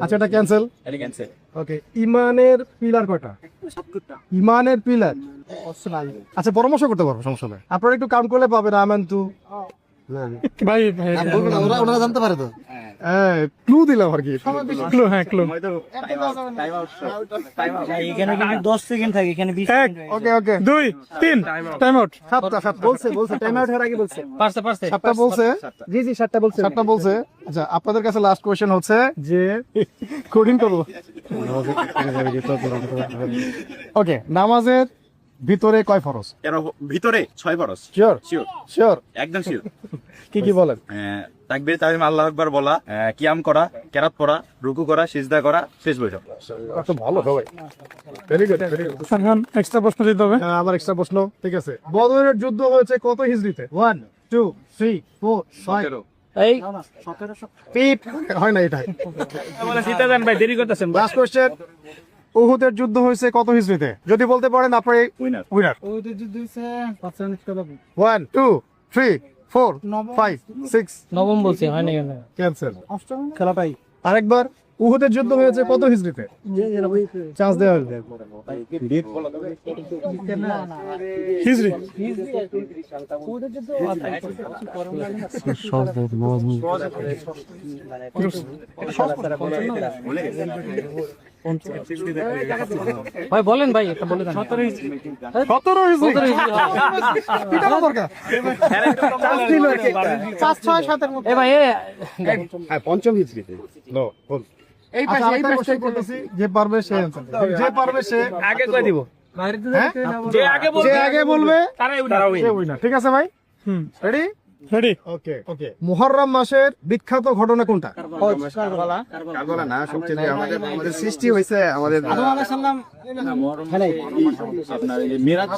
আচ্ছা, এটা ক্যান্সেল। ওকে, ইমানের পিলার কয়টা? ইমানের পিলার। আচ্ছা, পরামর্শ করতে পারবো, সমস্যা নেই। আপনারা একটু কাউন্ট করলে পাবেন। আমান তু ভাই ওরা জানতে পারে তো। ক্লু দিলাম আর কি। ক্লু, হ্যাঁ ক্লু। এখানে কিন্তু 10 সেকেন্ড থাকে, এখানে 20 এক, ওকে ওকে, 2, 3, টাইম আউট। সাতটা বলছে টাইম আউট হওয়ার আগে বলছে। পারছে সাতটা বলছে। জি সাতটা বলছে। সাতটা বলছে। আচ্ছা, আপনাদের কাছে লাস্ট কোয়েশ্চেন হচ্ছে যে কঠিন করবো। ওকে, নামাজের ভিতরে কয় ফরজ? এর ভিতরে 6 ফরজ। শিওর? Sure, sure? একদম শিওর। কি বলেন? তাকবীর তাহমিদ আল্লাহু আকবার বলা, কিয়াম করা, কেরাত পড়া, রুকু করা, সিজদা করা, শেষ বৈঠক। তো ভালো সবাই, ভেরি গুড ভেরি গুড। এখন এক্সট্রা প্রশ্ন দিতে হবে। আবার এক্সট্রা প্রশ্ন, ঠিক আছে। বদরের যুদ্ধ হয়েছে কত হিজরিতে? 1 2 3 4 5 এই পিট হয় না এটাই। বলে জিতে যান ভাই, দেরি করতেছেন। লাস্ট কোশ্চেন, উহুদের যুদ্ধ হয়েছে কত হিজরিতে? যদি বলতে পারেন আপনি উইনার। উইনার। ওদের যুদ্ধ হইছে 1 2 3 4 5 6 নবম বলছে, হয় না কেন? ক্যান্সেল। খেলা পাই আরেকবার, উহুদের যুদ্ধ হয়েছে কত হিজরিতে? চান্স দেওয়া হয়েছে। হিজরি। ভাই বলেন ভাই, একটা বলে দেন। 17 হিজরি। পিটানো দরকার। চান্স দিল আর কি। 5 6 7 এর মধ্যে। এ ভাই হ্যাঁ, পঞ্চম হিজরিতে। নো, বল। এই পাশে করতেছি, যে পারবে সে answer দেবে। যে পারবে সে আগে কই দিব? হ্যাঁ? যে আগে বলবে সে উইনার। ঠিক আছে ভাই? রেডি? রেডি। ওকে ওকে। মুহররম মাসের বিখ্যাত ঘটনা কোনটা? কারবালা না, সবচেয়ে আমাদের সৃষ্টি হয়েছে আমাদের আপনার এই মিরাজ।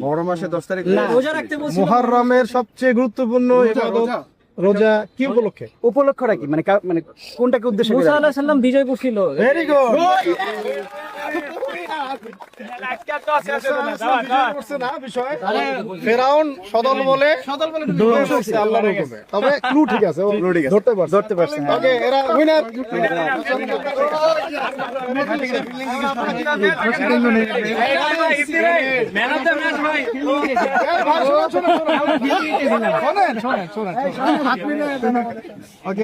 মুহররম মাসে 10 তারিখ রোজা রাখতে বলছিল। মুহররমের সবচেয়ে গুরুত্বপূর্ণ ইবাদত রোজা কি উপলক্ষে? উপলক্ষটা কি, মানে মানে কোনটাকে উদ্দেশ্য করে? মুসা আলাইহিস সালাম বিজয় করছিল। Very good. ফেরাউন সদল বলে ডুবে গেছে আল্লাহর হুকুমে। তবে ক্লু ঠিক আছে, ও ধরতে পারছে। ওকে, এরা উইনার। শোনেন। ওকে।